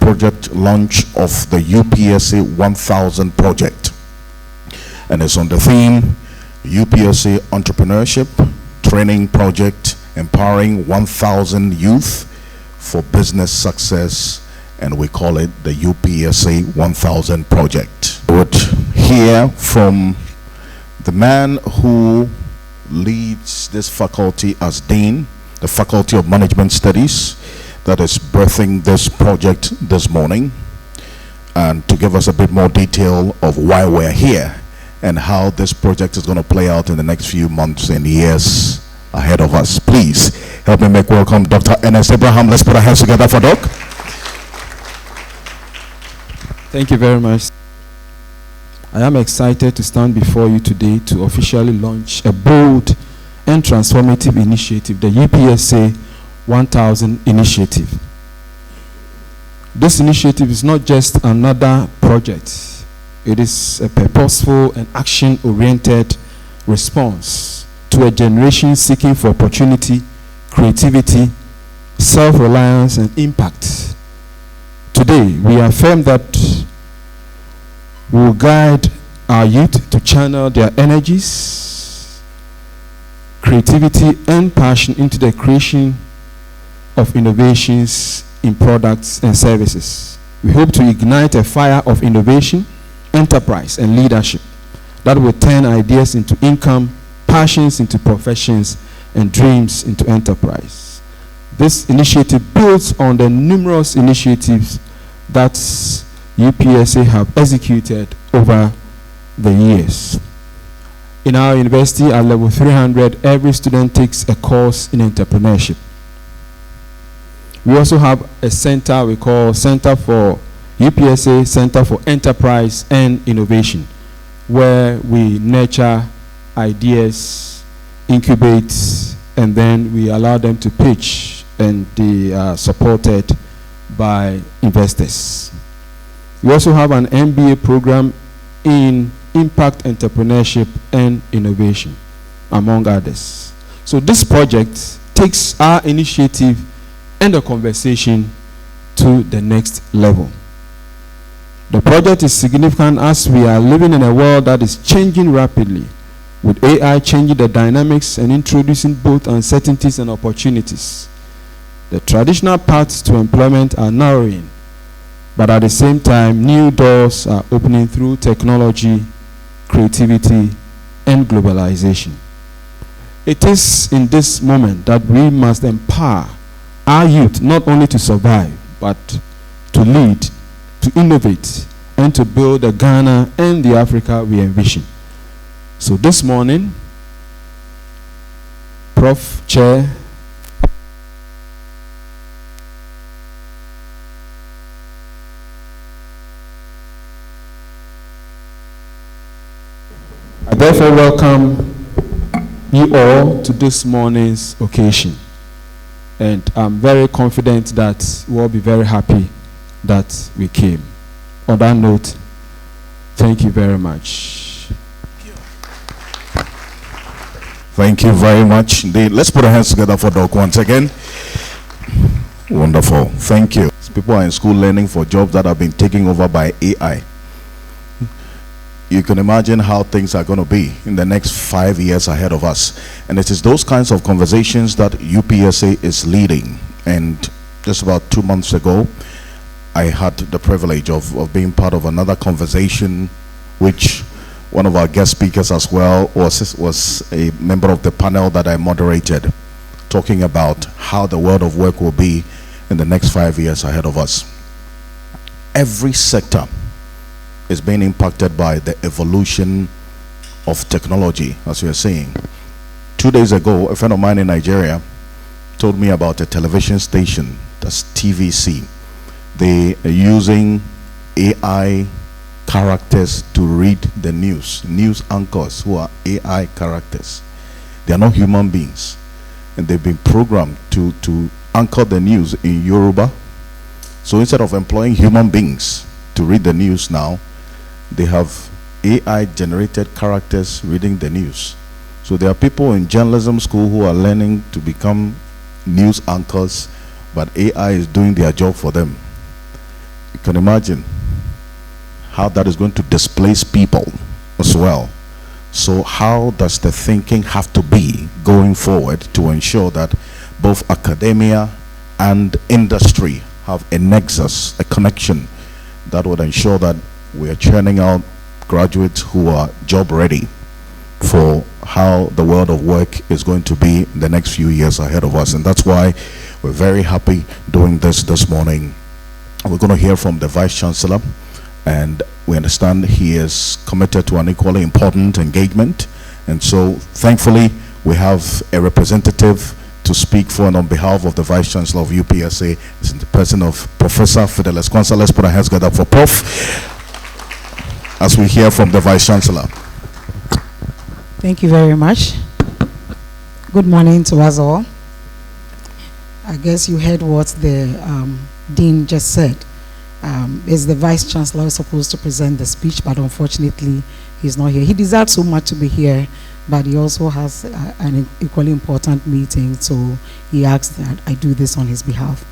project launch of the UPSA-1000 Project. And it's on the theme, UPSA Entrepreneurship Training Project, empowering 1,000 youth for business success, and we call it the UPSA-1000 Project. We would hear from the man who leads this faculty as Dean, the Faculty of Management Studies, that is birthing this project this morning, and to give us a bit more detail of why we're here and how this project is going to play out in the next few months and years ahead of us. Please help me make welcome Dr. Ernest Abraham. Let's put our hands together for Doc. Thank you very much. I am excited to stand before you today to officially launch a bold and transformative initiative, the UPSA-1000 initiative. This initiative is not just another project. It is a purposeful and action-oriented response to a generation seeking for opportunity, creativity, self-reliance, and impact. Today, we affirm that we will guide our youth to channel their energies, creativity, and passion into the creation of innovations in products and services. We hope to ignite a fire of innovation, enterprise, and leadership that will turn ideas into income, passions into professions, and dreams into enterprise. This initiative builds on the numerous initiatives that UPSA have executed over the years. In our university, at level 300, every student takes a course in entrepreneurship. We also have a center we call Center for UPSA Center for Enterprise and Innovation, where we nurture ideas, incubate, and then we allow them to pitch, and they are supported by investors. We also have an MBA program in impact entrepreneurship and innovation, among others. So this project takes our initiative and the conversation to the next level. The project is significant as we are living in a world that is changing rapidly, with AI changing the dynamics and introducing both uncertainties and opportunities. The traditional paths to employment are narrowing, but at the same time, new doors are opening through technology, creativity, and globalization. It is in this moment that we must empower our youth not only to survive, but to lead, to innovate, and to build the Ghana and the Africa we envision. So this morning, Prof. Chair, I therefore welcome you all to this morning's occasion. And I'm very confident that we'll all be very happy that we came. On that note, thank you very much. Thank you very much. Let's put our hands together for Doc once again. Wonderful. Thank you. People are in school learning for jobs that have been taken over by AI. You can imagine how things are going to be in the next 5 years ahead of us. And it is those kinds of conversations that UPSA is leading. And just about 2 months ago, I had the privilege of being part of another conversation, which one of our guest speakers as well was a member of the panel that I moderated, talking about how the world of work will be in the next 5 years ahead of us. Every sector is being impacted by the evolution of technology, as you are saying. 2 days ago, a friend of mine in Nigeria told me about a television station, that's TVC. They are using AI characters to read the news anchors who are AI characters. They are not human beings, and they've been programmed to anchor the news in Yoruba. So instead of employing human beings to read the news now, they have AI generated characters reading the news. So there are people in journalism school who are learning to become news anchors, but AI is doing their job for them. You can imagine how that is going to displace people as well. So how does the thinking have to be going forward to ensure that both academia and industry have a nexus, a connection that would ensure that we are churning out graduates who are job ready for how the world of work is going to be in the next few years ahead of us. And that's why we're very happy doing this morning. We're going to hear from the Vice Chancellor, and we understand he is committed to an equally important engagement. And so thankfully we have a representative to speak for and on behalf of the Vice Chancellor of UPSA. It's in the person of Professor Fidelis Kwanzaa. Let's put our hands together for Prof. as we hear from the Vice Chancellor. Thank you very much. Good morning to us all. I guess you heard what the Dean just said. Is the Vice Chancellor supposed to present the speech, but unfortunately he's not here. He deserves so much to be here, but he also has an equally important meeting, so he asked that I do this on his behalf.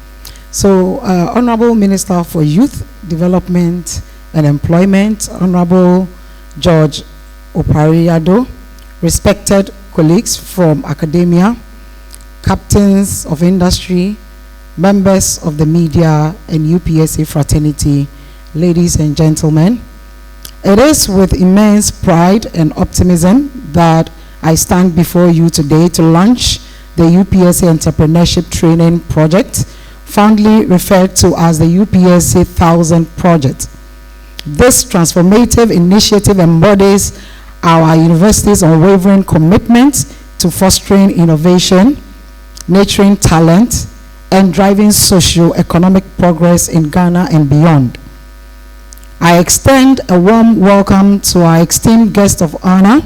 So, Honorable Minister for Youth Development and Employment, Honorable George Opariado, respected colleagues from academia, captains of industry, members of the media and UPSA fraternity, ladies and gentlemen, it is with immense pride and optimism that I stand before you today to launch the UPSA Entrepreneurship Training Project, fondly referred to as the UPSA-1000 Project. This transformative initiative embodies our university's unwavering commitment to fostering innovation, nurturing talent, and driving socio-economic progress in Ghana and beyond. I extend a warm welcome to our esteemed guest of honor,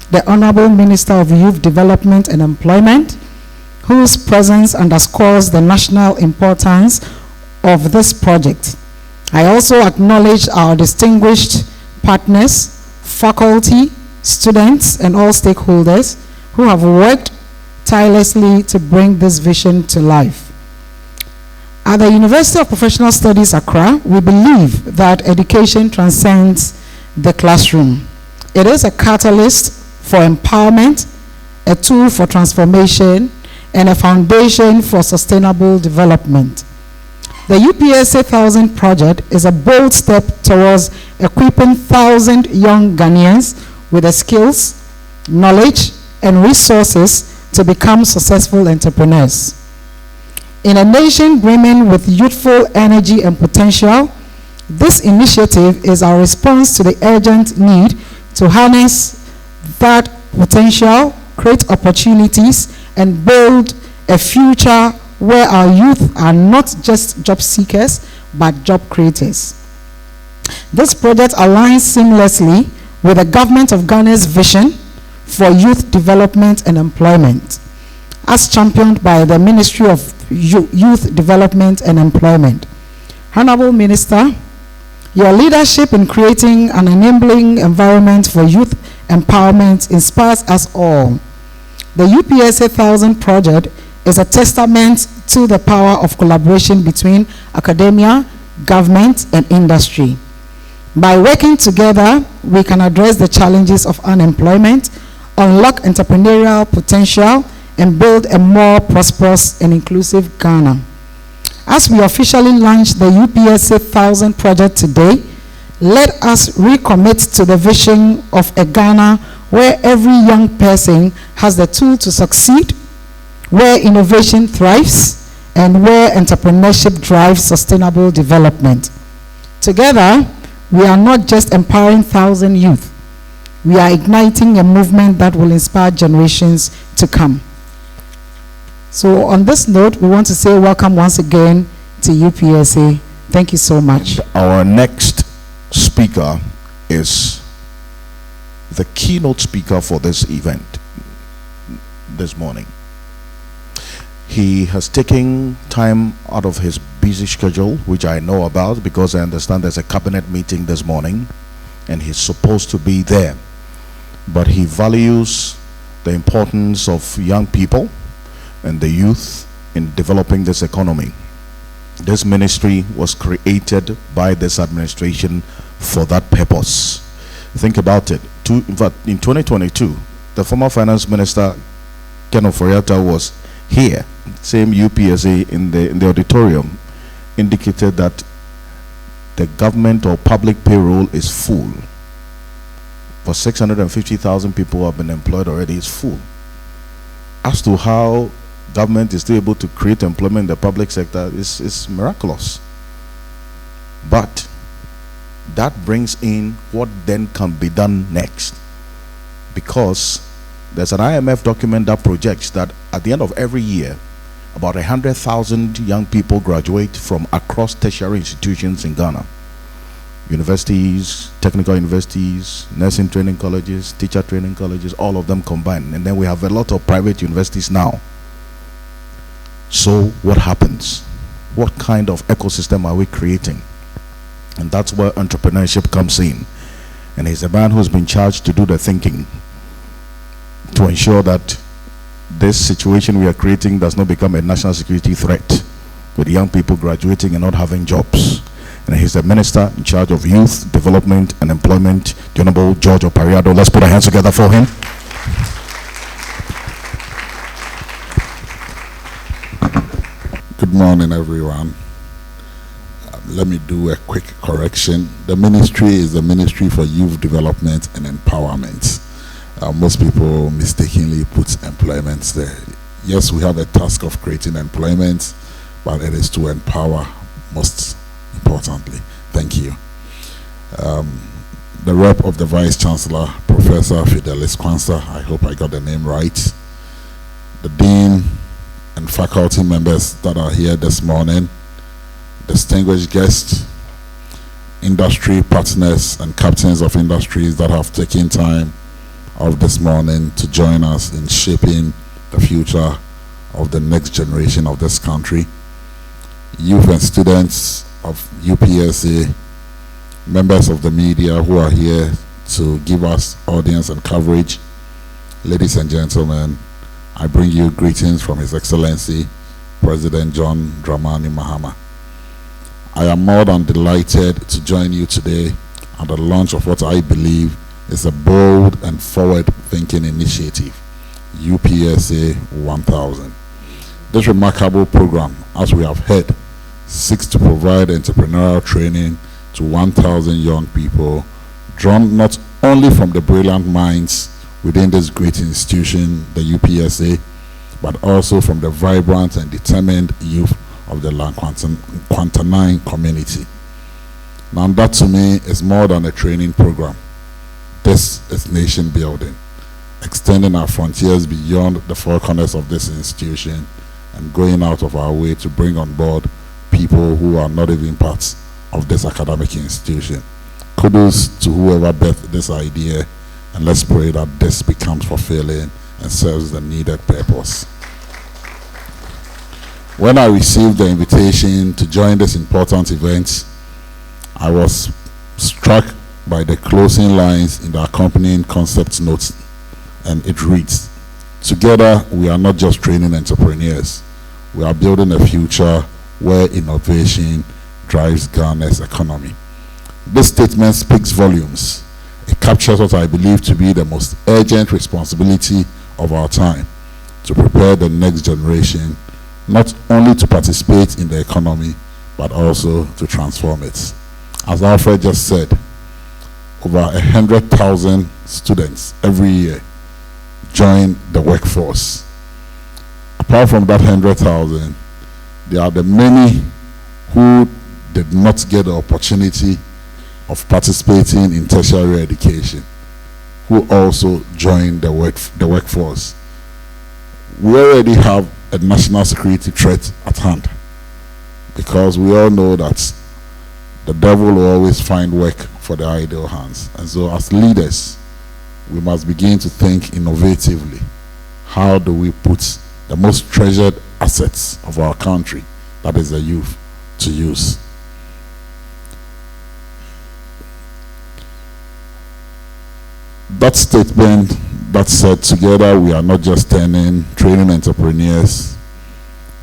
the Honorable Minister of Youth Development and Employment, whose presence underscores the national importance of this project. I also acknowledge our distinguished partners, faculty, students, and all stakeholders who have worked tirelessly to bring this vision to life. At the University of Professional Studies, Accra, we believe that education transcends the classroom. It is a catalyst for empowerment, a tool for transformation, and a foundation for sustainable development. The UPSA-1000 Project is a bold step towards equipping 1,000 young Ghanaians with the skills, knowledge, and resources to become successful entrepreneurs. In a nation brimming with youthful energy and potential, this initiative is our response to the urgent need to harness that potential, create opportunities, and build a future where our youth are not just job seekers, but job creators. This project aligns seamlessly with the Government of Ghana's vision for youth development and employment, as championed by the Ministry of Youth Development and Employment. Honorable Minister, your leadership in creating an enabling environment for youth empowerment inspires us all. The UPSA-1000 Project is a testament to the power of collaboration between academia, government, and industry. By working together, we can address the challenges of unemployment, unlock entrepreneurial potential, and build a more prosperous and inclusive Ghana. As we officially launch the UPSA-1000 Project today, let us recommit to the vision of a Ghana where every young person has the tool to succeed, where innovation thrives, and where entrepreneurship drives sustainable development. Together, we are not just empowering 1,000 youth, we are igniting a movement that will inspire generations to come. So on this note, we want to say welcome once again to UPSA. Thank you so much. Our next speaker is the keynote speaker for this event this morning. He has taken time out of his busy schedule, which I know about because I understand there's a cabinet meeting this morning and he's supposed to be there. But he values the importance of young people and the youth in developing this economy. This ministry was created by this administration for that purpose. Think about it. In fact, in 2022, the former finance minister, Ken Oforiatta, was here, same UPSA, in the auditorium, indicated that the government or public payroll is full. For 650,000 people who have been employed already, is full. As to how government is still able to create employment in the public sector is miraculous. But that brings in what then can be done next, because there's an IMF document that projects that at the end of every year, about 100,000 young people graduate from across tertiary institutions in Ghana. Universities, technical universities, nursing training colleges, teacher training colleges, all of them combined. And then we have a lot of private universities now. So what happens? What kind of ecosystem are we creating? And that's where entrepreneurship comes in. And he's a man who's been charged to do the thinking, to ensure that this situation we are creating does not become a national security threat, with young people graduating and not having jobs. And he's the minister in charge of youth development and employment, the Honorable George Opariado. Let's put our hands together for him. Good morning, everyone. Let me do a quick correction. The ministry is the Ministry for Youth Development and Empowerment. Most people mistakenly put employment there. Yes, we have a task of creating employment, but it is to empower most importantly. Thank you. The rep of the Vice Chancellor, Professor Fidelis Kwanzaa, I hope I got the name right. The Dean and faculty members that are here this morning, distinguished guests, industry partners and captains of industries that have taken time of this morning to join us in shaping the future of the next generation of this country, youth and students of UPSA, members of the media who are here to give us audience and coverage. Ladies and gentlemen, I bring you greetings from His Excellency President John Dramani Mahama. I am more than delighted to join you today at the launch of what I believe is a bold and forward-thinking initiative, UPSA 1000. This remarkable program, as we have heard, seeks to provide entrepreneurial training to 1,000 young people, drawn not only from the brilliant minds within this great institution, the UPSA, but also from the vibrant and determined youth of the Kwantanaing community. Now that to me is more than a training program. This is nation building, extending our frontiers beyond the four corners of this institution and going out of our way to bring on board people who are not even parts of this academic institution. Kudos to whoever birthed this idea, and let's pray that this becomes fulfilling and serves the needed purpose. When I received the invitation to join this important event, I was struck by the closing lines in the accompanying concept notes, and it reads, "Together we are not just training entrepreneurs, we are building a future where innovation drives Ghana's economy." This statement speaks volumes. It captures what I believe to be the most urgent responsibility of our time, to prepare the next generation not only to participate in the economy, but also to transform it. As Alfred just said, over 100,000 students every year join the workforce. Apart from that 100,000, there are the many who did not get the opportunity of participating in tertiary education, who also joined the workforce. We already have a national security threat at hand, because we all know that the devil will always find work for the idle hands. And so as leaders, we must begin to think innovatively. How do we put the most treasured assets of our country, that is the youth, to use? That statement that said, together we are not just training entrepreneurs,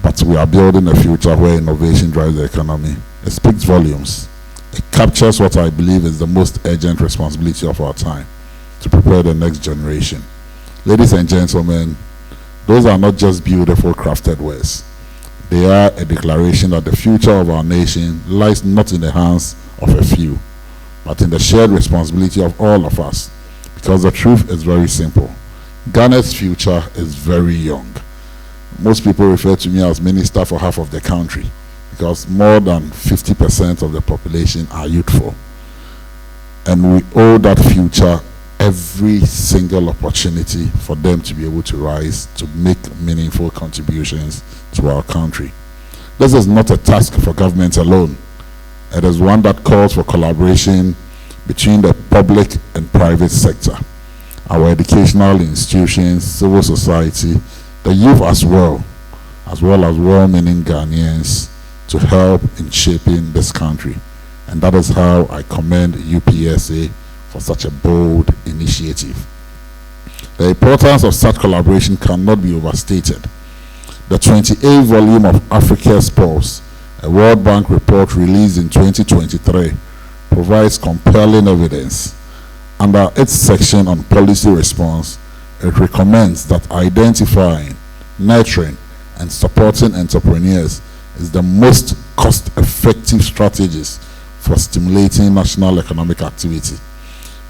but that we are building a future where innovation drives the economy, it speaks volumes. It captures what I believe is the most urgent responsibility of our time, to prepare the next generation. Ladies and gentlemen, those are not just beautiful crafted words. They are a declaration that the future of our nation lies not in the hands of a few, but in the shared responsibility of all of us. Because the truth is very simple. Ghana's future is very young. Most people refer to me as minister for half of the country, because more than 50% of the population are youthful. And we owe that future every single opportunity for them to be able to rise, to make meaningful contributions to our country. This is not a task for government alone. It is one that calls for collaboration between the public and private sector, our educational institutions, civil society, the youth as well as well-meaning Ghanaians, to help in shaping this country. And that is how I commend UPSA for such a bold initiative. The importance of such collaboration cannot be overstated. The 28th volume of Africa's Pulse, a World Bank report released in 2023, provides compelling evidence. Under its section on policy response, it recommends that identifying, nurturing, and supporting entrepreneurs is the most cost-effective strategies for stimulating national economic activity.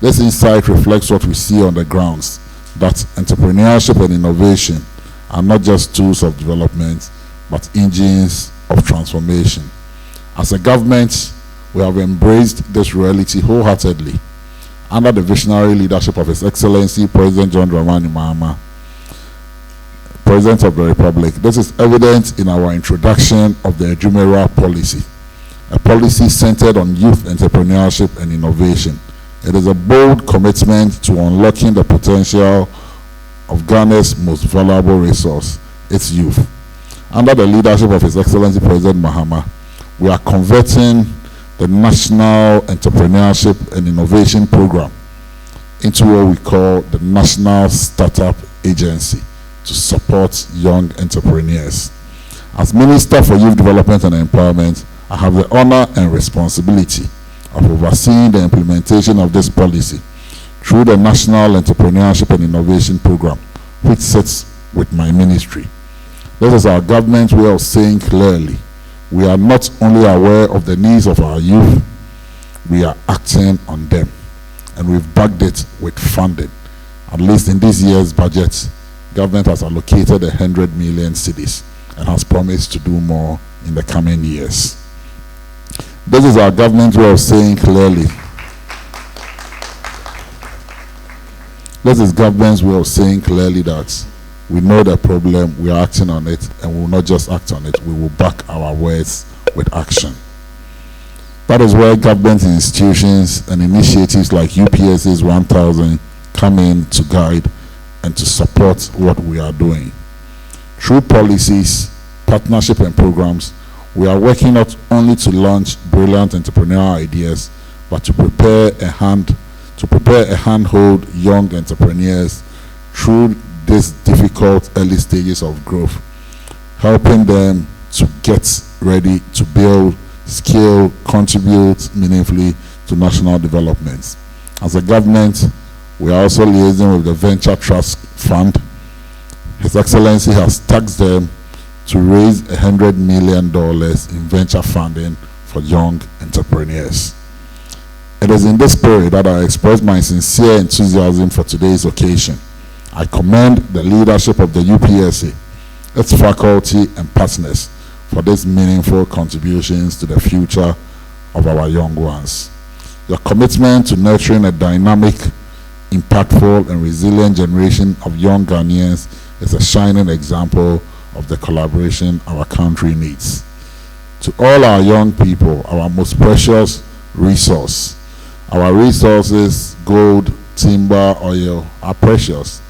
This insight reflects what we see on the grounds, that entrepreneurship and innovation are not just tools of development, but engines of transformation. As a government, we have embraced this reality wholeheartedly under the visionary leadership of His Excellency President John Dramani Mahama, President of the Republic. This is evident in our introduction of the Ejumera policy, a policy centered on youth entrepreneurship and innovation. It is a bold commitment to unlocking the potential of Ghana's most valuable resource, its youth. Under the leadership of His Excellency President Mahama, we are converting the National Entrepreneurship and Innovation Program into what we call the National Startup Agency to support young entrepreneurs. As Minister for Youth Development and Empowerment, I have the honor and responsibility of overseeing the implementation of this policy through the National Entrepreneurship and Innovation Program, which sits with my ministry. This is our government's way of saying clearly, we are not only aware of the needs of our youth, we are acting on them. And we've backed it with funding. At least in this year's budget, government has allocated 100 million cedis and has promised to do more in the coming years. This is our government's way of saying clearly. This is government's way of saying clearly that we know the problem, we are acting on it, and we will not just act on it, we will back our words with action. That is where government institutions and initiatives like UPSA-1000 come in to guide and to support what we are doing. Through policies, partnership and programs, we are working not only to launch brilliant entrepreneurial ideas, but to prepare a handhold young entrepreneurs through these difficult early stages of growth, helping them to get ready to build, scale, contribute meaningfully to national development. As a government, we are also liaising with the Venture Trust Fund. His Excellency has tasked them to raise $100 million in venture funding for young entrepreneurs. It is in this spirit that I express my sincere enthusiasm for today's occasion. I commend the leadership of the UPSA, its faculty and partners for these meaningful contributions to the future of our young ones. Your commitment to nurturing a dynamic, impactful and resilient generation of young Ghanaians is a shining example of the collaboration our country needs. To all our young people, our most precious resource, our resources, gold, timber, oil, are precious,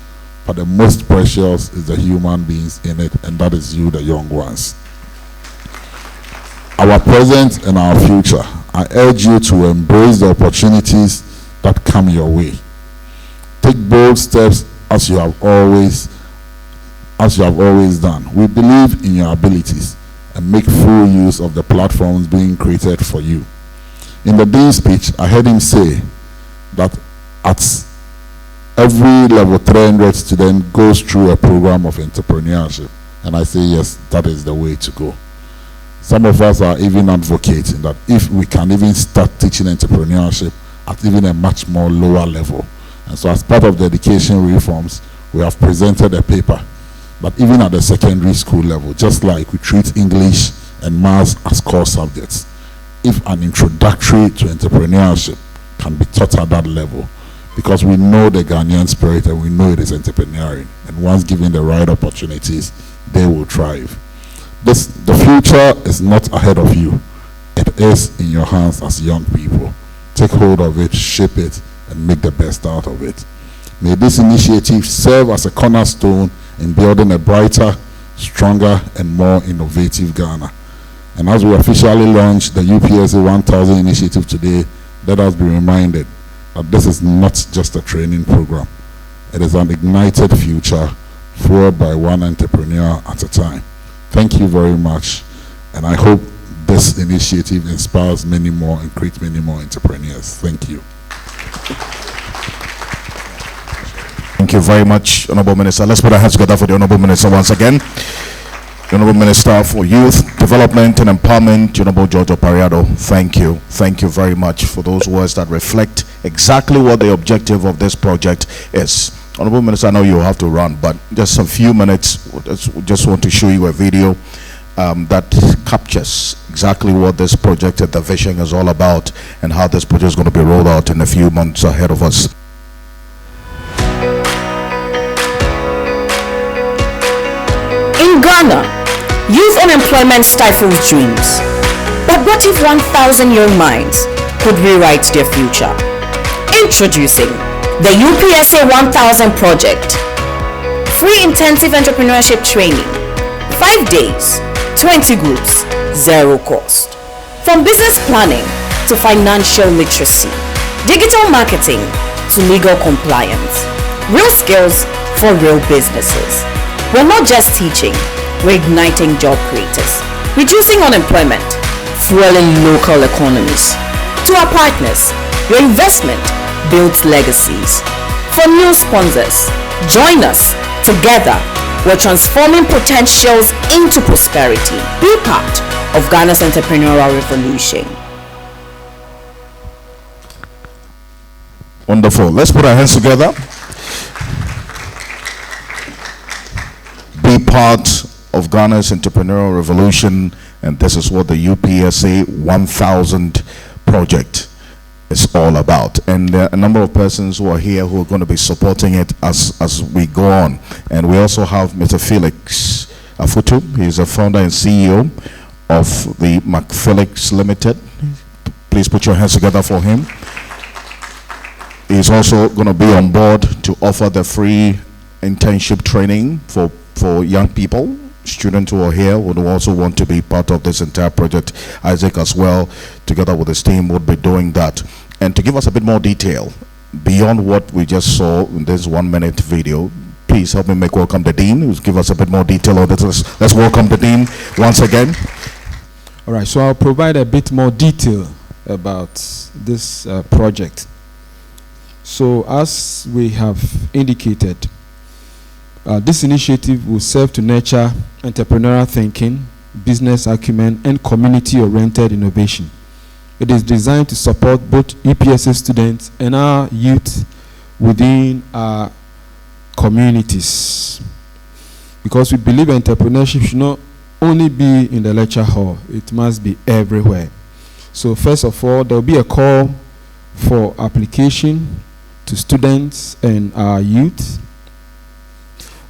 but the most precious is the human beings in it, and that is you, the young ones. Our present and our future, I urge you to embrace the opportunities that come your way. Take bold steps as you have always as you have always done. We believe in your abilities and make full use of the platforms being created for you. In the Dean's speech, I heard him say that at every level 300 student goes through a program of entrepreneurship. And I say, yes, that is the way to go. Some of us are even advocating that if we can even start teaching entrepreneurship at even a much more lower level. And so as part of the education reforms, we have presented a paper that even at the secondary school level, just like we treat English and maths as core subjects, if an introductory to entrepreneurship can be taught at that level, because we know the Ghanaian spirit and we know it is entrepreneurial, and once given the right opportunities, they will thrive. The future is not ahead of you. It is in your hands as young people. Take hold of it, shape it, and make the best out of it. May this initiative serve as a cornerstone in building a brighter, stronger, and more innovative Ghana. And as we officially launch the UPSA-1000 initiative today, let us be reminded that this is not just a training program. It is an ignited future fueled by one entrepreneur at a time. Thank you very much, and I hope this initiative inspires many more and creates many more entrepreneurs. Thank you. Thank you very much, Honorable Minister. Let's put our hands together for the Honorable Minister once again. The Honorable Minister for Youth, Development and Empowerment, Honorable George Opariado. Thank you. Thank you very much for those words that reflect exactly what the objective of this project is. Honorable Minister, I know you have to run, but just a few minutes, just want to show you a video that captures exactly what this project and the vision is all about and how this project is going to be rolled out in a few months ahead of us. In Ghana, youth unemployment stifles dreams. But what if 1,000 young minds could rewrite their future? Introducing the UPSA-1000 Project. Free intensive entrepreneurship training. 5 days, 20 groups, 0 cost. From business planning to financial literacy, digital marketing to legal compliance. Real skills for real businesses. We're not just teaching, we're igniting job creators, reducing unemployment, fueling local economies. To our partners, your investment builds legacies. For new sponsors, join us. Together, we're transforming potentials into prosperity. Be part of Ghana's entrepreneurial revolution. Wonderful. Let's put our hands together. Be part of Ghana's entrepreneurial revolution, and this is what the UPSA-1000 Project is all about. And there are a number of persons who are here who are going to be supporting it as we go on. And we also have Mr. Felix Afutu. He is a founder and CEO of the McPhillips Limited. Please put your hands together for him. He's also going to be on board to offer the free internship training for young people, students who are here who also want to be part of this entire project. Isaac as well, together with his team, would be doing that. And to give us a bit more detail beyond what we just saw in this 1-minute video, please help me make welcome the Dean, who's give us a bit more detail on this. Let's welcome the Dean once again. All right, so I'll provide a bit more detail about this project. So as we have indicated, this initiative will serve to nurture entrepreneurial thinking, business acumen, and community-oriented innovation. It is designed to support both UPSA students and our youth within our communities. Because we believe entrepreneurship should not only be in the lecture hall, it must be everywhere. So first of all, there will be a call for application to students and our youth.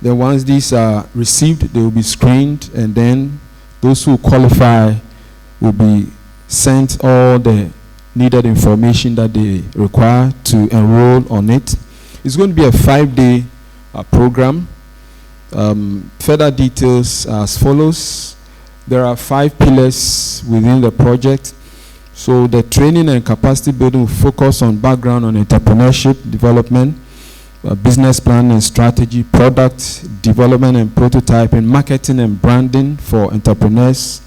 Then once these are received, they will be screened, and then those who qualify will be sent all the needed information that they require to enroll on it. It's going to be a 5-day program. Further details are as follows. There are 5 pillars within the project. So the training and capacity building will focus on background on entrepreneurship development, business plan and strategy, product development and prototyping, marketing and branding for entrepreneurs,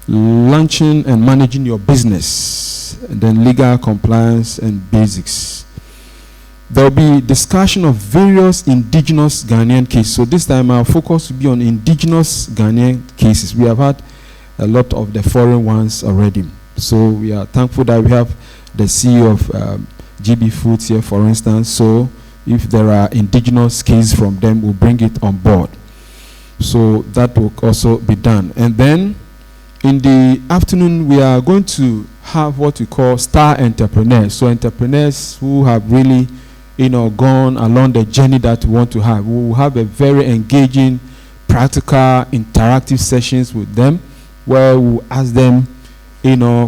launching and managing your business, and then legal compliance and basics. There will be discussion of various indigenous Ghanaian cases. So this time our focus will be on indigenous Ghanaian cases. We have had a lot of the foreign ones already. So we are thankful that we have the CEO of GB Foods here, for instance. So if there are indigenous cases from them, we'll bring it on board. So that will also be done. And then in the afternoon, we are going to have what we call star entrepreneurs. So entrepreneurs who have really, gone along the journey that we want to have. We will have a very engaging, practical, interactive sessions with them, where we ask them,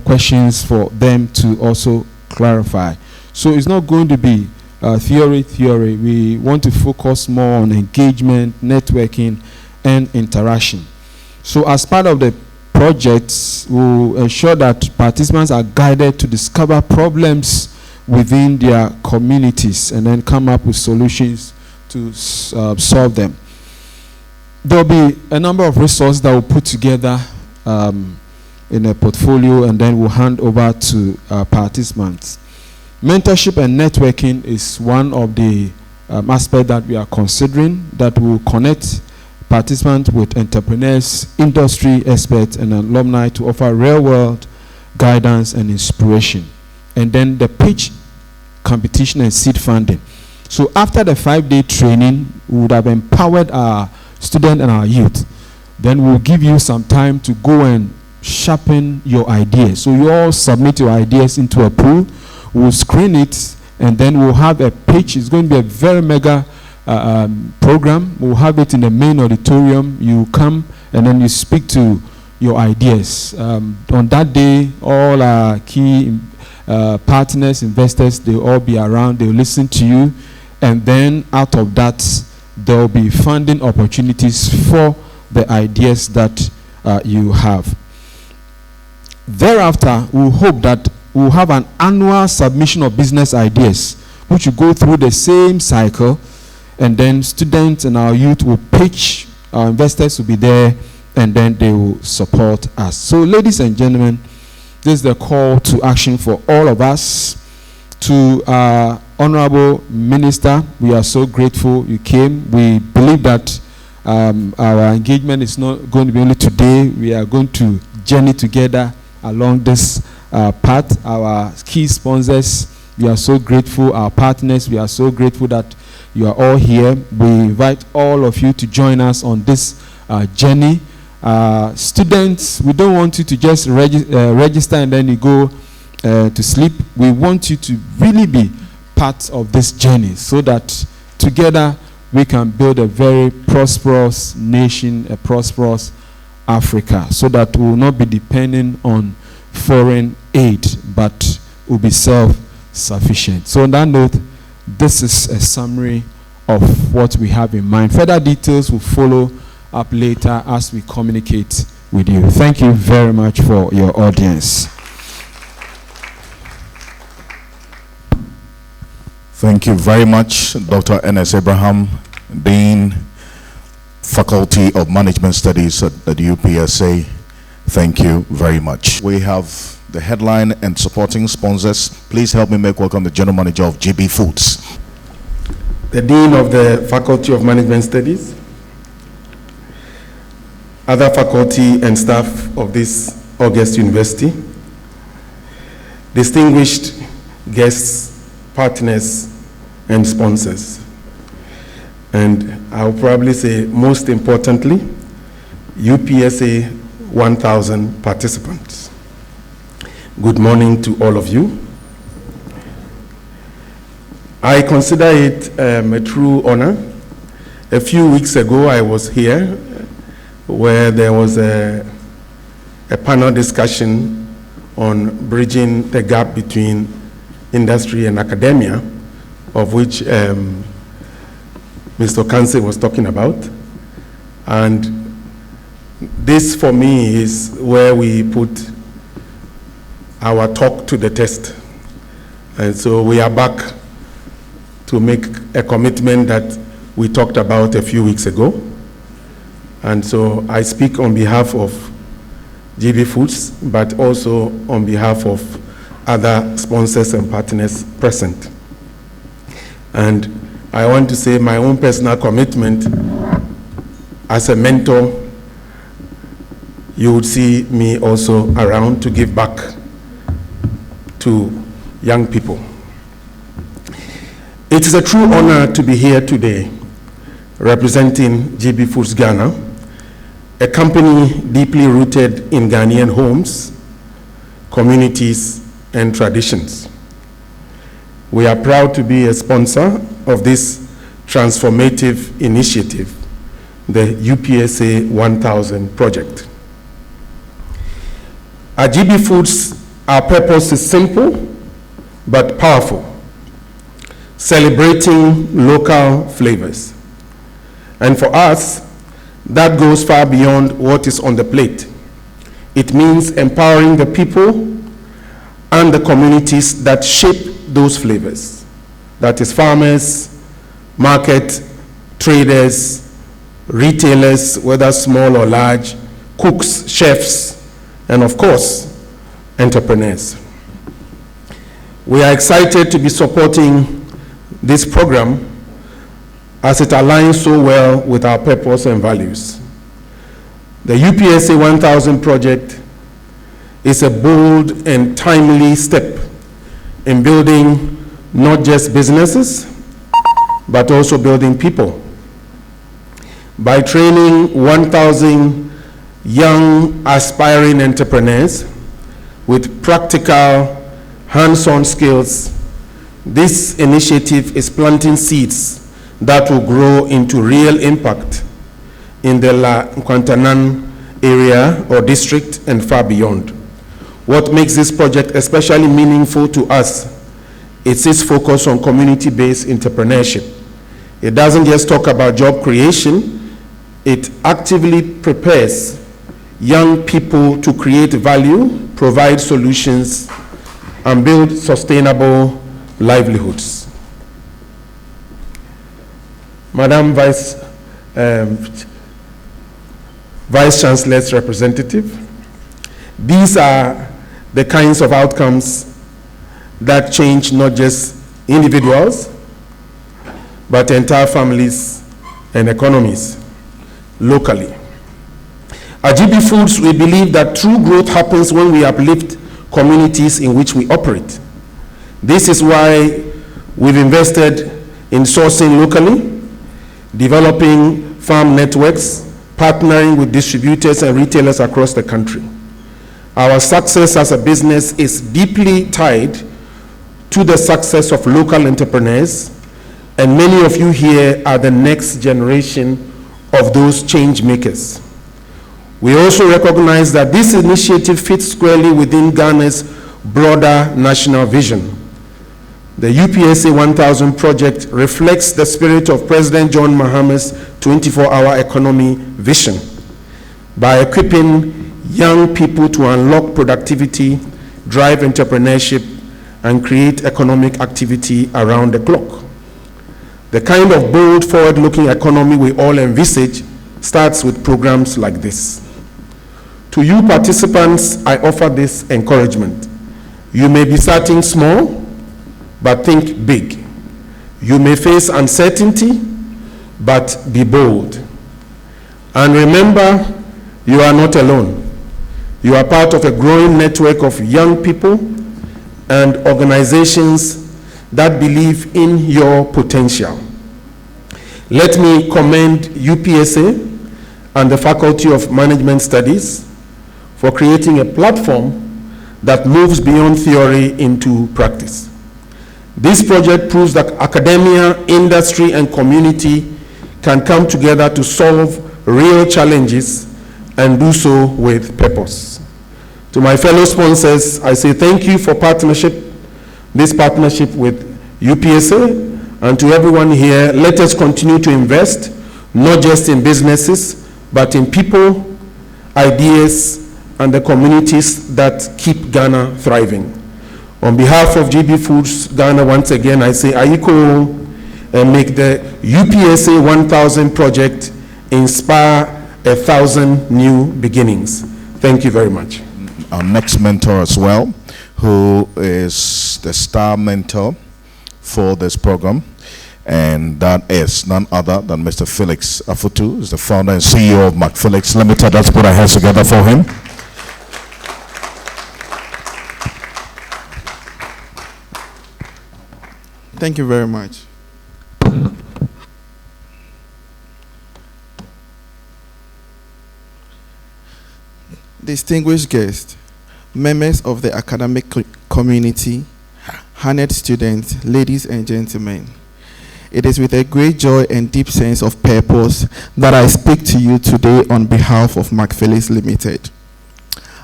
questions for them to also clarify. So it's not going to be theory. We want to focus more on engagement, networking, and interaction. So as part of the project, we'll ensure that participants are guided to discover problems within their communities and then come up with solutions to solve them. There will be a number of resources that we'll put together in a portfolio, and then we'll hand over to participants. Mentorship and networking is one of the aspects that we are considering, that will connect participants with entrepreneurs, industry experts, and alumni to offer real-world guidance and inspiration. And then the pitch competition and seed funding. So after the 5-day training, we would have empowered our students and our youth. Then we'll give you some time to go and sharpen your ideas. So you all submit your ideas into a pool. We'll screen it, and then we'll have a pitch. It's going to be a very mega program. We'll have it in the main auditorium. You come and then you speak to your ideas. On that day, all our key partners, investors, they'll all be around. They'll listen to you, and then out of that, there will be funding opportunities for the ideas that you have. Thereafter, we hope that we'll have an annual submission of business ideas, which will go through the same cycle, and then students and our youth will pitch, our investors will be there, and then they will support us. So, ladies and gentlemen, this is the call to action for all of us. To our Honorable Minister, we are so grateful you came. We believe that our engagement is not going to be only today. We are going to journey together along this path. Our key sponsors, we are so grateful. Our partners, we are so grateful that you are all here. We invite all of you to join us on this journey. Students, we don't want you to just register and then you go to sleep. We want you to really be part of this journey, so that together we can build a very prosperous nation, a prosperous Africa, so that we will not be depending on foreign aid, but will be self-sufficient. So on that note, this is a summary of what we have in mind. Further details will follow up later as we communicate with you. Thank you very much for your audience. Thank you very much, Dr. N.S. Abraham, Dean, Faculty of Management Studies at the UPSA. Thank you very much. We have the headline and supporting sponsors. Please help me make welcome the General Manager of GB Foods. The Dean of the Faculty of Management Studies, other faculty and staff of this August University, distinguished guests, partners, and sponsors. And I'll probably say, most importantly, UPSA-1000 participants. Good morning to all of you. I consider it a true honor. A few weeks ago, I was here where there was a panel discussion on bridging the gap between industry and academia, of which Mr. Kanse was talking about. And this, for me, is where we put our talk to the test. And so we are back to make a commitment that we talked about a few weeks ago. And so I speak on behalf of GB Foods, but also on behalf of other sponsors and partners present. And I want to say my own personal commitment as a mentor. You would see me also around to give back to young people. It is a true honor to be here today representing GB Foods Ghana, a company deeply rooted in Ghanaian homes, communities, and traditions. We are proud to be a sponsor of this transformative initiative, the UPSA-1000 Project. At GB Foods, our purpose is simple but powerful, celebrating local flavors. And for us, that goes far beyond what is on the plate. It means empowering the people and the communities that shape those flavors. That is farmers, market, traders, retailers, whether small or large, cooks, chefs, and of course, entrepreneurs. We are excited to be supporting this program as it aligns so well with our purpose and values. The UPSA-1000 Project is a bold and timely step in building not just businesses, but also building people. By training 1,000 young aspiring entrepreneurs with practical, hands-on skills, this initiative is planting seeds that will grow into real impact in the La Nkwantanan area or district and far beyond. What makes this project especially meaningful to us is its focus on community-based entrepreneurship. It doesn't just talk about job creation, it actively prepares young people to create value, provide solutions, and build sustainable livelihoods. Madam Vice Chancellor's representative, these are the kinds of outcomes that change not just individuals, but entire families and economies locally. At GB Foods, we believe that true growth happens when we uplift communities in which we operate. This is why we've invested in sourcing locally, developing farm networks, partnering with distributors and retailers across the country. Our success as a business is deeply tied to the success of local entrepreneurs, and many of you here are the next generation of those change makers. We also recognize that this initiative fits squarely within Ghana's broader national vision. The UPSA-1000 Project reflects the spirit of President John Mahama's 24-hour economy vision by equipping young people to unlock productivity, drive entrepreneurship, and create economic activity around the clock. The kind of bold, forward-looking economy we all envisage starts with programs like this. To you participants, I offer this encouragement. You may be starting small, but think big. You may face uncertainty, but be bold. And remember, you are not alone. You are part of a growing network of young people and organizations that believe in your potential. Let me commend UPSA and the Faculty of Management Studies for creating a platform that moves beyond theory into practice. This project proves that academia, industry, and community can come together to solve real challenges and do so with purpose. To my fellow sponsors, I say thank you for this partnership with UPSA, and to everyone here, let us continue to invest, not just in businesses, but in people, ideas, and the communities that keep Ghana thriving. On behalf of GB Foods Ghana, once again, I say, Ayiko, and make the UPSA-1000 project inspire 1,000 new beginnings. Thank you very much. Our next mentor as well, who is the star mentor for this program, and that is none other than Mr. Felix Afutu, who is the founder and CEO of McPhillips Limited. Let's put our hands together for him. Thank you very much. Distinguished guests, members of the academic community, honored students, ladies and gentlemen, it is with a great joy and deep sense of purpose that I speak to you today on behalf of McPhillips Limited.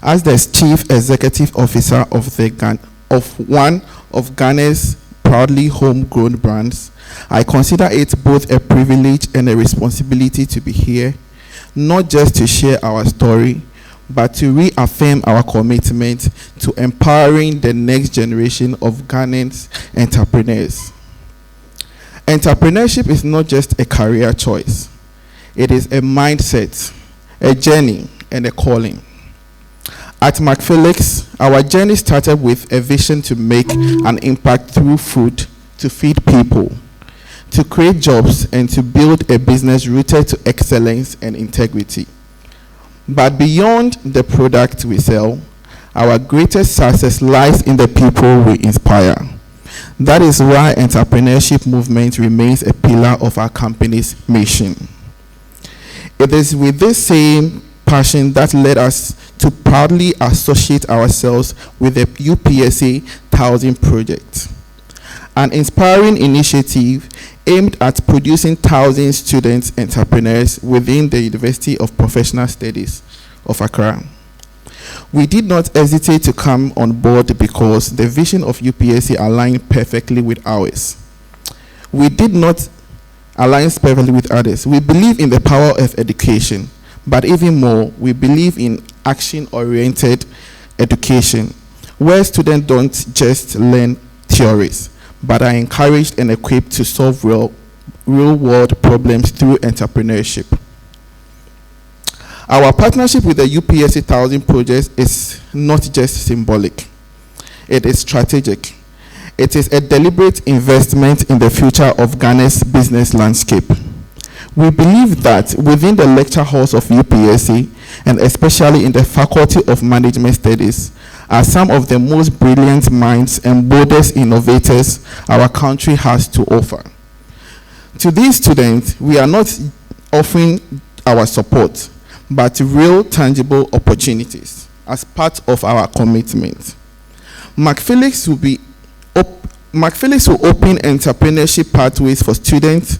As the Chief Executive Officer of one of Ghana's proudly homegrown brands, I consider it both a privilege and a responsibility to be here, not just to share our story, but to reaffirm our commitment to empowering the next generation of Ghanaian entrepreneurs. Entrepreneurship is not just a career choice. It is a mindset, a journey, and a calling. At McPhillips, our journey started with a vision to make an impact through food to feed people, to create jobs, and to build a business rooted to excellence and integrity. But beyond the product we sell, our greatest success lies in the people we inspire. That is why entrepreneurship movement remains a pillar of our company's mission. It is with this same passion that led us to proudly associate ourselves with the UPSA-1000 Project, an inspiring initiative aimed at producing 1,000 student entrepreneurs within the University of Professional Studies of Accra. We did not hesitate to come on board because the vision of UPSA aligned perfectly with ours. We did not align perfectly with others. We believe in the power of education, but even more, we believe in action-oriented education, where students don't just learn theories, but are encouraged and equipped to solve real-world problems through entrepreneurship. Our partnership with the UPSA-1000 Project is not just symbolic. It is strategic. It is a deliberate investment in the future of Ghana's business landscape. We believe that within the lecture halls of UPSA, and especially in the Faculty of Management Studies, are some of the most brilliant minds and boldest innovators our country has to offer. To these students, we are not offering our support, but real tangible opportunities as part of our commitment. McPhillips will open entrepreneurship pathways for students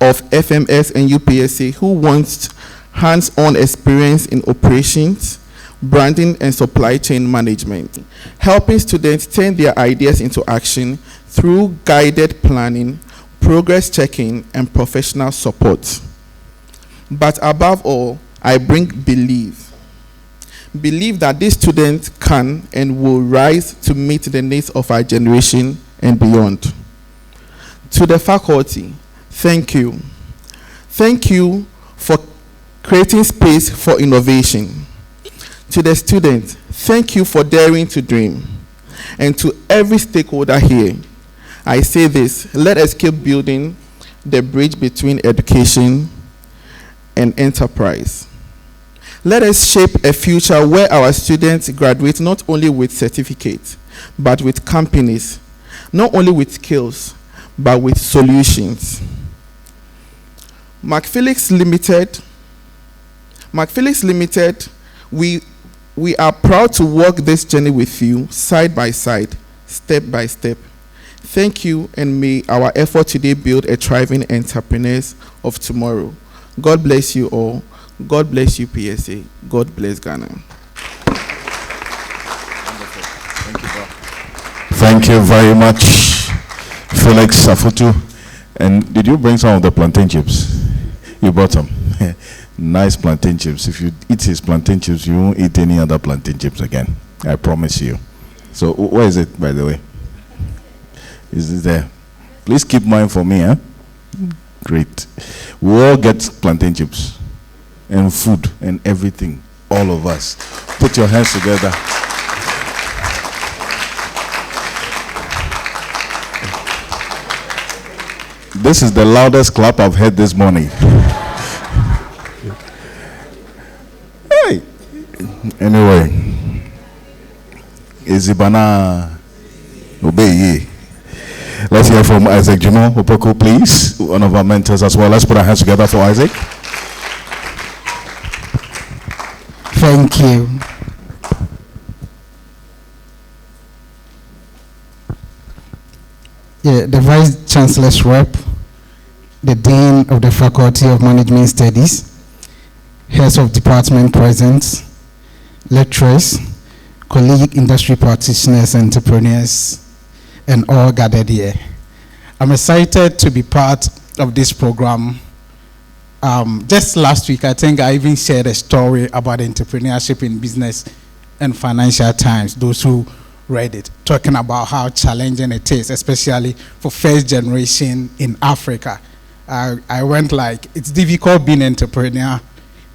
of FMS and UPSA who want hands-on experience in operations, branding, and supply chain management, helping students turn their ideas into action through guided planning, progress checking, and professional support. But above all, I bring belief. Believe that these students can and will rise to meet the needs of our generation and beyond. To the faculty, thank you. Thank you for creating space for innovation. To the students, thank you for daring to dream. And to every stakeholder here, I say this: let us keep building the bridge between education and enterprise. Let us shape a future where our students graduate not only with certificates, but with companies, not only with skills, but with solutions. McPhillips Limited, we are proud to walk this journey with you, side by side, step by step. Thank you, and may our effort today build a thriving entrepreneurs of tomorrow. God bless you all. God bless UPSA. God bless Ghana. Thank you very much, Felix Afutu. And did you bring some of the plantain chips? You brought them. Nice plantain chips. If you eat his plantain chips, you won't eat any other plantain chips again. I promise you. So where is it, by the way? Is it there? Please keep mine for me, huh? Great. We all get plantain chips and food and everything. All of us. Put your hands together. This is the loudest clap I've heard this morning. Hey. Anyway. Izibana Obeye. Let's hear from Isaac Jumo Opoko, please. One of our mentors as well. Let's put our hands together for Isaac. Thank you. Yeah, the Vice Chancellor's Rep, the Dean of the Faculty of Management Studies, heads of department present, lecturers, colleague industry practitioners, entrepreneurs, and all gathered here. I'm excited to be part of this program. Just last week, I think I even shared a story about entrepreneurship in business and Financial Times, those who read it, talking about how challenging it is, especially for first generation in Africa. I went like, it's difficult being an entrepreneur,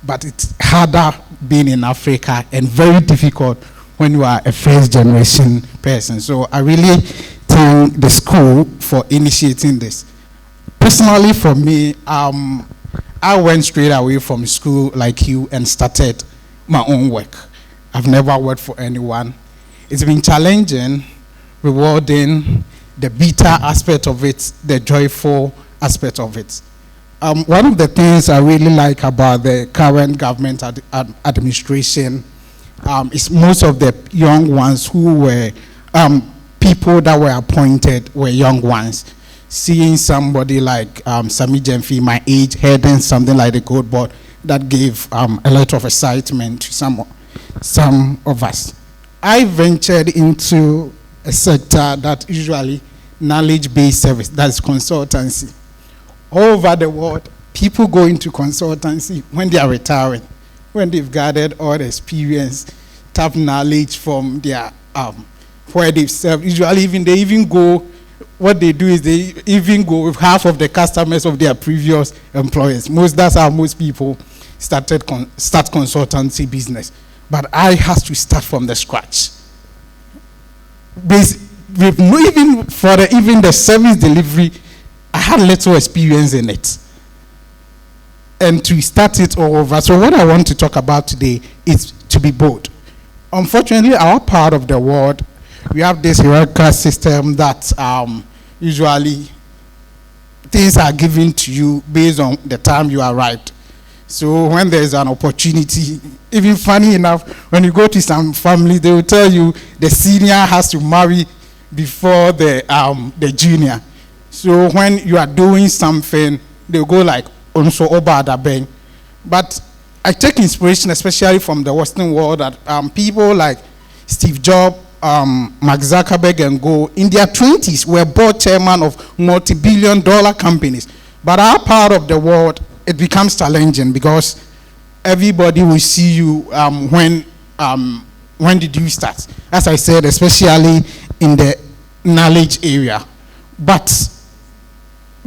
but it's harder being in Africa and very difficult when you are a first generation person. So I really thank the school for initiating this. Personally, for me, I went straight away from school like you and started my own work. I've never worked for anyone. It's been challenging, rewarding, the bitter aspect of it, the joyful aspect of it. One of the things I really like about the current government administration is most of the young ones who were people that were appointed were young ones. Seeing somebody like Sami Jemfi, my age, heading something like the code board, that gave a lot of excitement to some of us. I ventured into a sector that usually knowledge-based service, that's consultancy. All over the world, people go into consultancy when they are retiring, when they've gathered all the experience, tap knowledge from their where they've served. Usually, they even go. What they do is they even go with half of the customers of their previous employers. That's how most people start consultancy business. But I had to start from the scratch. With no even for even the service delivery, I had little experience in it. And to start it all over. So what I want to talk about today is to be bold. Unfortunately, our part of the world, we have this hierarchical system that usually things are given to you based on the time you arrived. So when there's an opportunity, even funny enough, when you go to some family, they will tell you the senior has to marry before the junior. So when you are doing something, they'll go like, "Onso Obada Beng." But I take inspiration, especially from the Western world, that people like Steve Jobs, Mark Zuckerberg and Go, in their 20s, were board chairman of multi-billion-dollar companies. But our part of the world, it becomes challenging because everybody will see you when did you start? As I said, especially in the knowledge area. But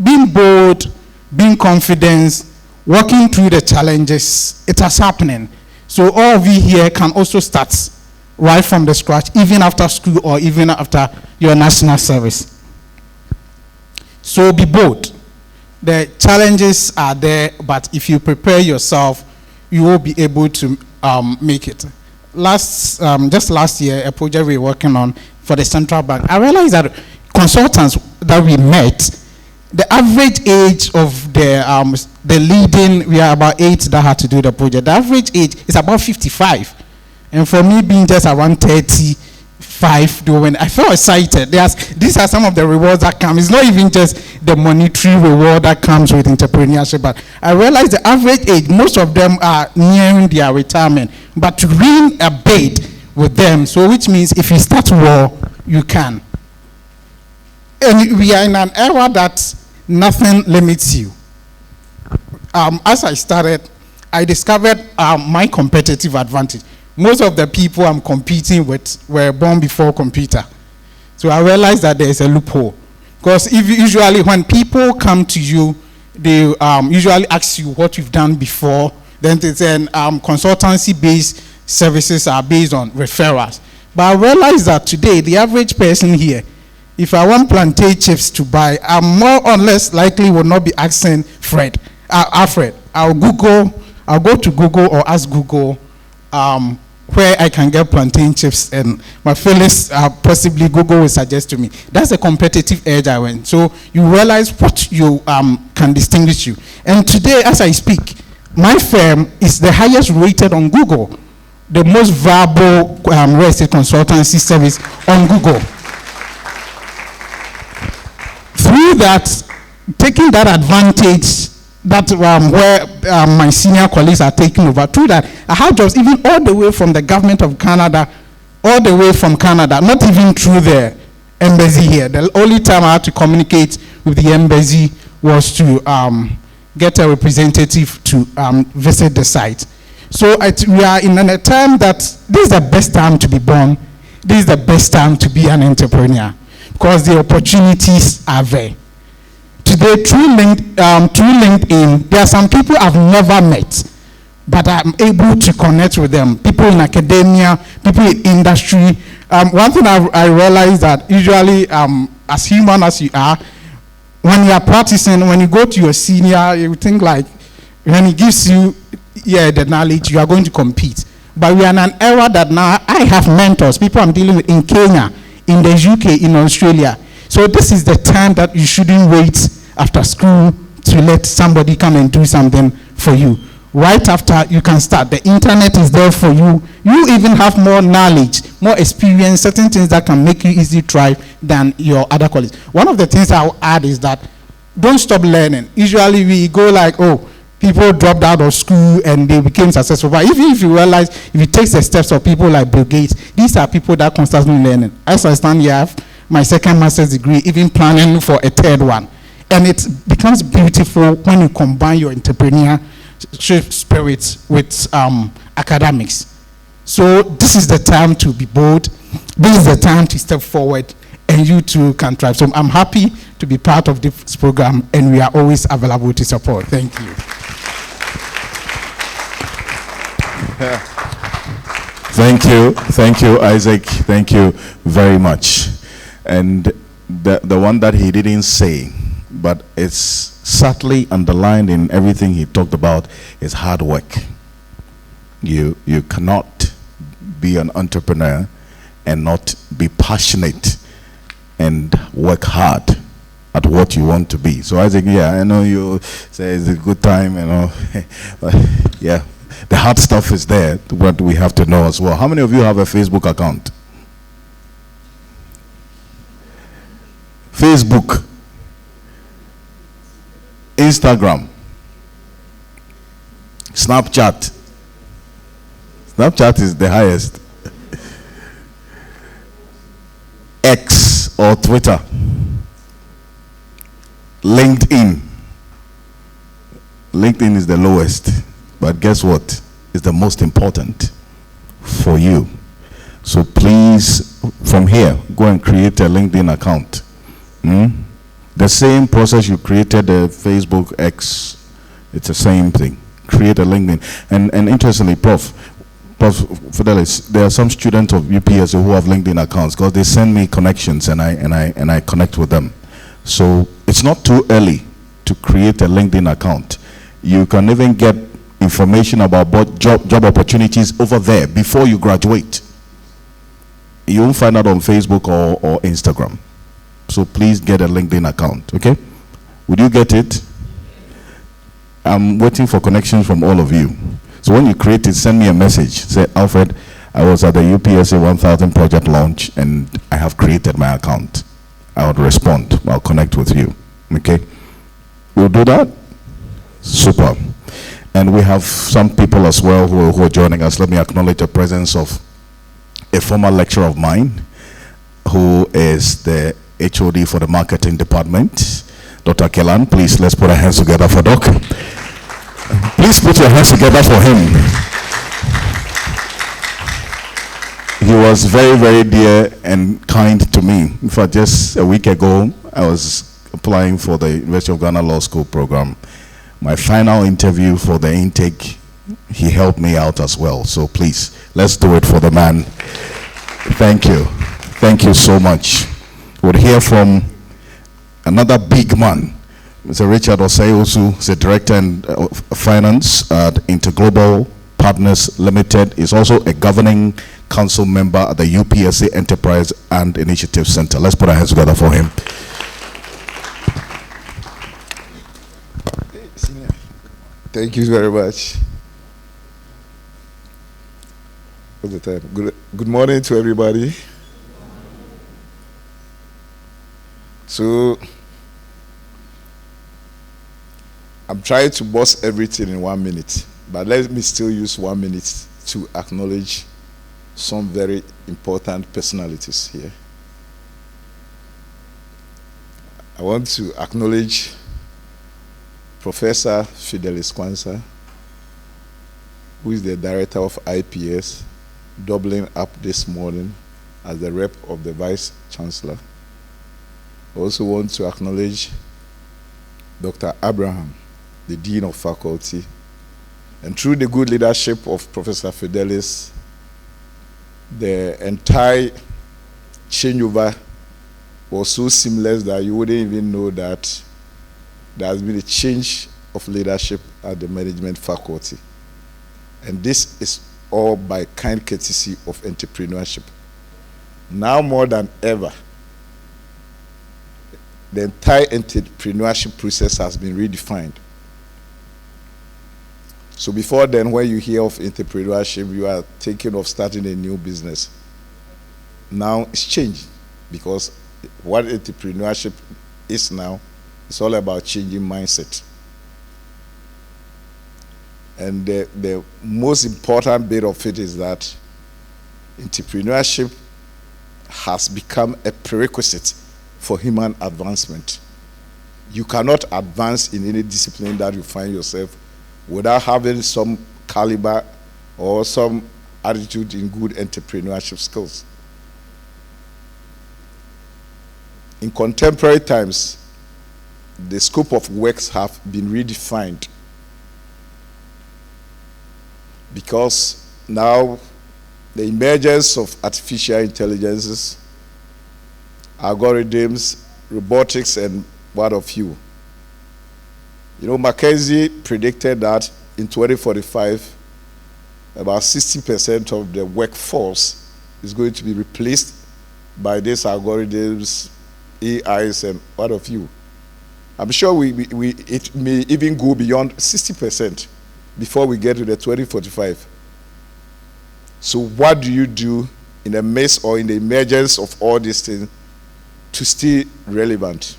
being bold, being confident, working through the challenges, it is happening. So all of you here can also start right from the scratch, even after school or even after your national service. So be bold. The challenges are there, but if you prepare yourself, you will be able to make it. Just last year, a project we were working on for the central bank, I realized that consultants that we met, the average age of the leading, we are about 8 that had to do the project. The average age is about 55. And for me being just around 35 doing, I felt excited. These are some of the rewards that come. It's not even just the monetary reward that comes with entrepreneurship, but I realized the average age, most of them are nearing their retirement. But to ring a bid with them, so which means if you start well, you can. And we are in an era that nothing limits you. As I started, I discovered my competitive advantage. Most of the people I'm competing with were born before computer. So I realized that there is a loophole. Because usually when people come to you, they usually ask you what you've done before. Then they say consultancy-based services are based on referrals. But I realize that today, the average person here, if I want plantain chips to buy, I'm more or less likely will not be asking Alfred. I'll go to Google or ask Google where I can get plantain chips, and my feelings possibly Google will suggest to me. That's a competitive edge I went. So you realize what you can distinguish you. And today, as I speak, my firm is the highest rated on Google, the most viable real estate consultancy service on Google. Through that, taking that advantage, that where my senior colleagues are taking over, through that, I have jobs even all the way from the government of Canada, all the way from Canada, not even through the embassy here. The only time I had to communicate with the embassy was to get a representative to visit the site. So we are in a time that this is the best time to be born. This is the best time to be an entrepreneur because the opportunities are there. Today, through LinkedIn, there are some people I've never met, but I'm able to connect with them. People in academia, people in industry. One thing I realized that usually, as human as you are, when you are practicing, when you go to your senior, you think like, when he gives you the knowledge, you are going to compete. But we are in an era that now I have mentors, people I'm dealing with in Kenya, in the UK, in Australia. So this is the time that you shouldn't wait after school to let somebody come and do something for you. Right after you can start, the internet is there for you. You even have more knowledge, more experience, certain things that can make you easily thrive than your other colleagues. One of the things I'll add is that don't stop learning. Usually we go like, oh, people dropped out of school and they became successful. But even if you realize, if you take the steps of people like Bill Gates, these are people that constantly learning. As I stand here, I have my second master's degree, even planning for a third one. And it becomes beautiful when you combine your entrepreneurship spirit with academics. So this is the time to be bold. This is the time to step forward, and you too can thrive. So I'm happy to be part of this program, and we are always available to support. Thank you. Thank you, Isaac. Thank you very much. And the one that he didn't say, but it's subtly underlined in everything he talked about, is hard work. You cannot be an entrepreneur and not be passionate and work hard at what you want to be. So Isaac, yeah, I know you say it's a good time, you know. Yeah, the hard stuff is there, what we have to know as well. How many of you have a Facebook account? Facebook, Instagram, Snapchat. Snapchat is the highest. X or Twitter. LinkedIn. LinkedIn is the lowest, but guess what? It's the most important for you. So please, from here, go and create a LinkedIn account. The same process you created the Facebook X, it's the same thing. Create a LinkedIn. And interestingly, Prof Fidelis, there are some students of UPSA who have LinkedIn accounts because they send me connections and I connect with them. So it's not too early to create a LinkedIn account. You can even get information about job opportunities over there before you graduate. You won't find out on Facebook or Instagram. So please get a LinkedIn account, okay? Would you get it? I'm waiting for connections from all of you. So when you create it, send me a message. Say, Alfred, I was at the UPSA-1000 Project launch and I have created my account. I would respond. I'll connect with you, okay? We'll do that? Super. And we have some people as well who are joining us. Let me acknowledge the presence of a former lecturer of mine who is the HOD for the marketing department, Dr. Kellan. Please, let's put our hands together for Doc. Please put your hands together for him. He was very, very dear and kind to me. In fact, just a week ago, I was applying for the University of Ghana Law School program. My final interview for the intake, he helped me out as well. So please, let's do it for the man. Thank you. Thank you so much. We'll hear from another big man, Mr. Richard Osei-Osu, the Director of Finance at Interglobal Partners Limited. He's also a governing council member at the UPSA Enterprise and Initiative Center. Let's put our hands together for him. Thank you very much. What's the time? Good morning to everybody. So, I'm trying to boss everything in 1 minute, but let me still use 1 minute to acknowledge some very important personalities here. I want to acknowledge Professor Fidelis Kwanzaa, who is the Director of IPS, doubling up this morning as the rep of the Vice Chancellor. I also want to acknowledge Dr. Abraham, the Dean of Faculty, and through the good leadership of Professor Fidelis, the entire changeover was so seamless that you wouldn't even know that there has been a change of leadership at the management faculty. And this is all by kind courtesy of entrepreneurship. Now more than ever, the entire entrepreneurship process has been redefined. So before then, when you hear of entrepreneurship, you are thinking of starting a new business. Now it's changed, because what entrepreneurship is now, it's all about changing mindset. And the most important bit of it is that entrepreneurship has become a prerequisite for human advancement. You cannot advance in any discipline that you find yourself without having some caliber or some attitude in good entrepreneurship skills. In contemporary times, the scope of works have been redefined, because now the emergence of artificial intelligences, algorithms, robotics, and what of you. You know, McKinsey predicted that in 2045, about 60% of the workforce is going to be replaced by these algorithms, AIs, and what of you. I'm sure it may even go beyond 60% before we get to the 2045. So what do you do in the midst or in the emergence of all these things to stay relevant?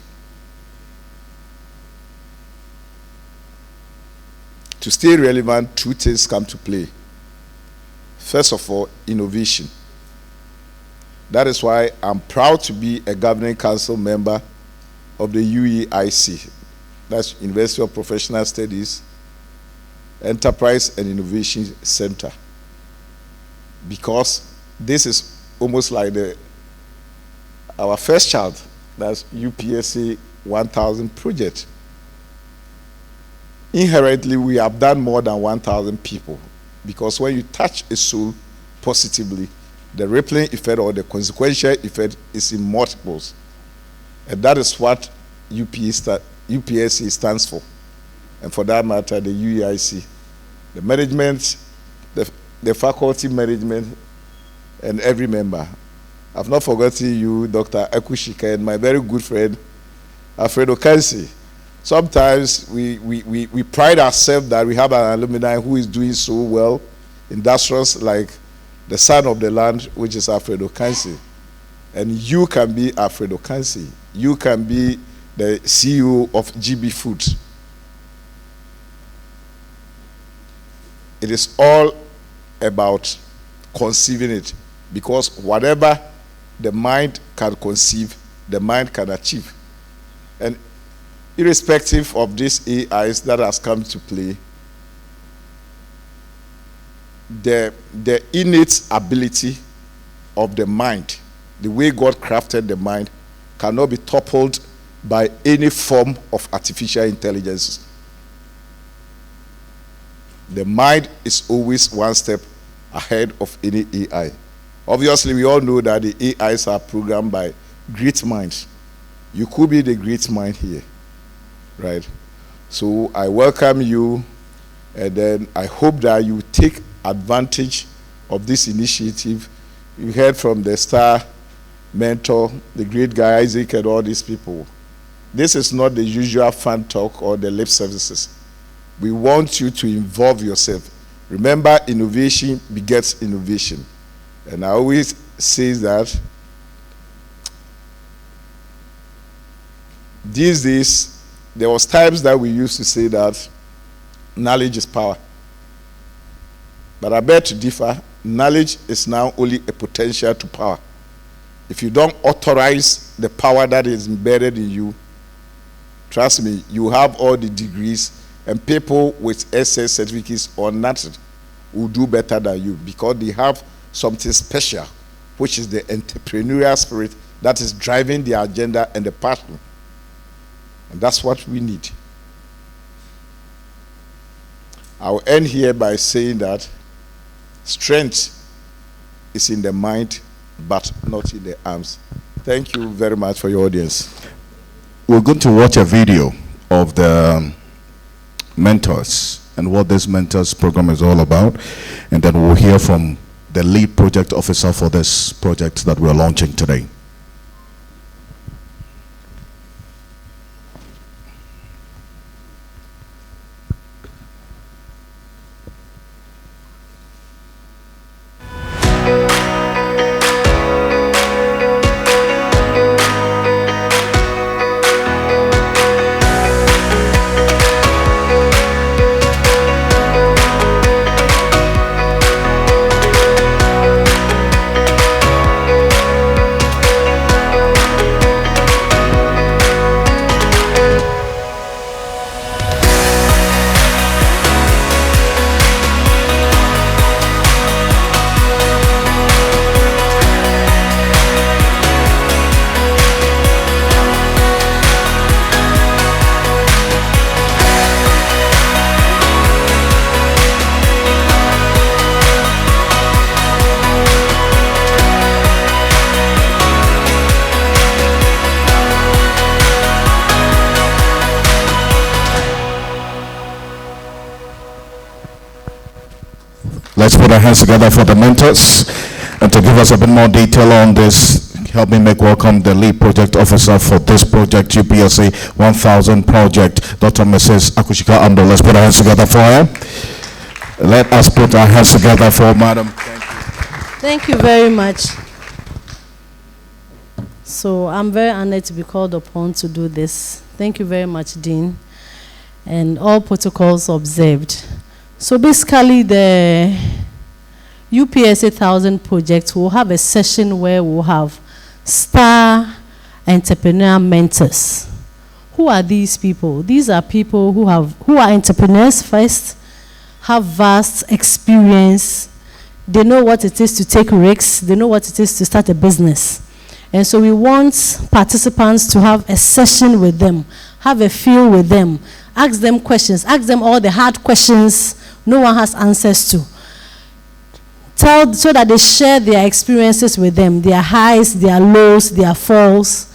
To stay relevant, two things come to play. First of all, innovation. That is why I'm proud to be a governing council member of the UEIC, that's University of Professional Studies, Enterprise and Innovation Center. Because this is almost like our first child, that's UPSA-1000 Project. Inherently, we have done more than 1,000 people, because when you touch a soul positively, the rippling effect or the consequential effect is in multiples. And that is what UPSA stands for. And for that matter, the UEIC, the management, the faculty management, and every member. I've not forgotten you, Dr. Ekushika, and my very good friend, Alfredo Kansi. Sometimes we pride ourselves that we have an alumni who is doing so well, industrious, like the son of the land, which is Alfredo Kansi. And you can be Alfredo Kansi. You can be the CEO of GB Foods. It is all about conceiving it, because whatever the mind can conceive, the mind can achieve. And irrespective of these AIs that has come to play, the innate ability of the mind, the way God crafted the mind, cannot be toppled by any form of artificial intelligence. The mind is always one step ahead of any AI. Obviously, we all know that the AIs are programmed by great minds. You could be the great mind here, right? So I welcome you, and then I hope that you take advantage of this initiative. You heard from the star mentor, the great guy Isaac, and all these people. This is not the usual fan talk or the lip services. We want you to involve yourself. Remember, innovation begets innovation. And I always say that these days, there was times that we used to say that knowledge is power. But I beg to differ. Knowledge is now only a potential to power. If you don't authorize the power that is embedded in you, trust me, you have all the degrees, and people with SS certificates or nothing will do better than you because they have something special, which is the entrepreneurial spirit that is driving the agenda and the passion. And that's what we need. I will end here by saying that strength is in the mind, but not in the arms. Thank you very much for your audience. We're going to watch a video of the mentors and what this mentors program is all about, and then we'll hear from the lead project officer for this project that we're launching today. Let's put our hands together for the mentors. And to give us a bit more detail on this, help me make welcome the lead project officer for this project, UPSA-1000 Project, Dr. Mrs. Akushika Ando. Let's put our hands together for her. Let us put our hands together for Madam. Thank you very much. So I'm very honored to be called upon to do this. Thank you very much, Dean, and all protocols observed. So basically, the UPSA-1000 Project will have a session where we'll have star entrepreneur mentors. Who are these people? These are people who are entrepreneurs first, have vast experience. They know what it is to take risks. They know what it is to start a business. And so we want participants to have a session with them, have a feel with them, ask them questions, ask them all the hard questions no one has answers to. So that they share their experiences with them, their highs, their lows, their falls.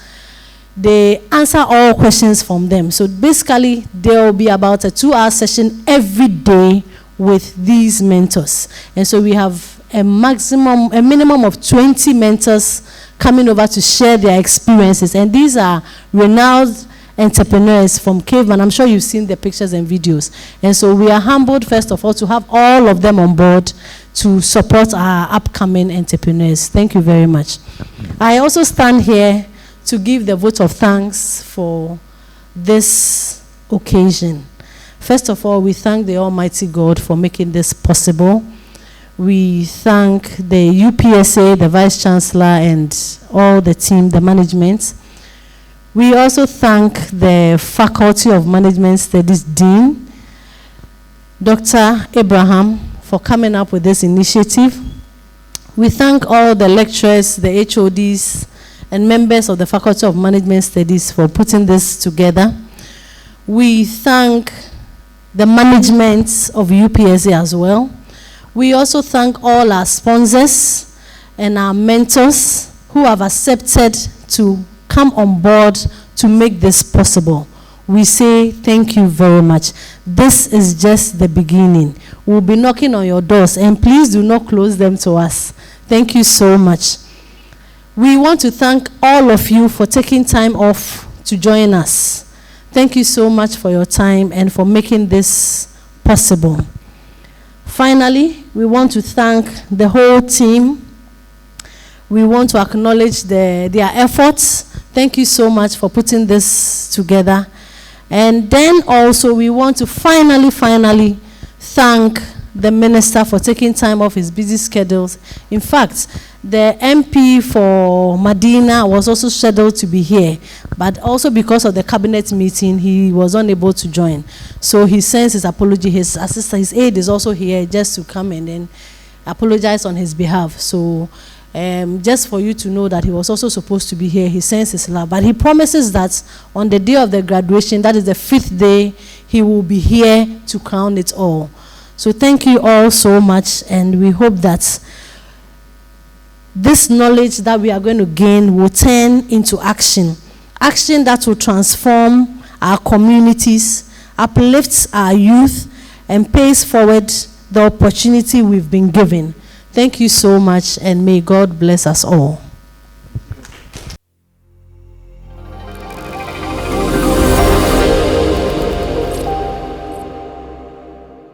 They answer all questions from them. So basically, there will be about a 2-hour session every day with these mentors. And so we have a minimum of 20 mentors coming over to share their experiences. And these are renowned entrepreneurs from Caveman. I'm sure you've seen the pictures and videos. And so we are humbled, first of all, to have all of them on board to support our upcoming entrepreneurs. Thank you very much. I also stand here to give the vote of thanks for this occasion. First of all, we thank the Almighty God for making this possible. We thank the UPSA, the Vice Chancellor, and all the team, the management. We also thank the Faculty of Management Studies Dean, Dr. Abraham, for coming up with this initiative. We thank all the lecturers, the HODs, and members of the Faculty of Management Studies for putting this together. We thank the management of UPSA as well. We also thank all our sponsors and our mentors who have accepted to come on board to make this possible. We say thank you very much. This is just the beginning. We'll be knocking on your doors, and please do not close them to us. Thank you so much. We want to thank all of you for taking time off to join us. Thank you so much for your time and for making this possible. Finally, we want to thank the whole team. We want to acknowledge their efforts. Thank you so much for putting this together. And then also we want to finally thank the minister for taking time off his busy schedules. In fact, the MP for Medina was also scheduled to be here, but also because of the cabinet meeting, he was unable to join. So he sends his apology. His assistant, his aide is also here just to come and then apologize on his behalf. So just for you to know that he was also supposed to be here, he sends his love. But he promises that on the day of the graduation, that is the 5th day, he will be here to crown it all. So thank you all so much, and we hope that this knowledge that we are going to gain will turn into action. Action that will transform our communities, uplifts our youth, and pays forward the opportunity we've been given. Thank you so much, and may God bless us all.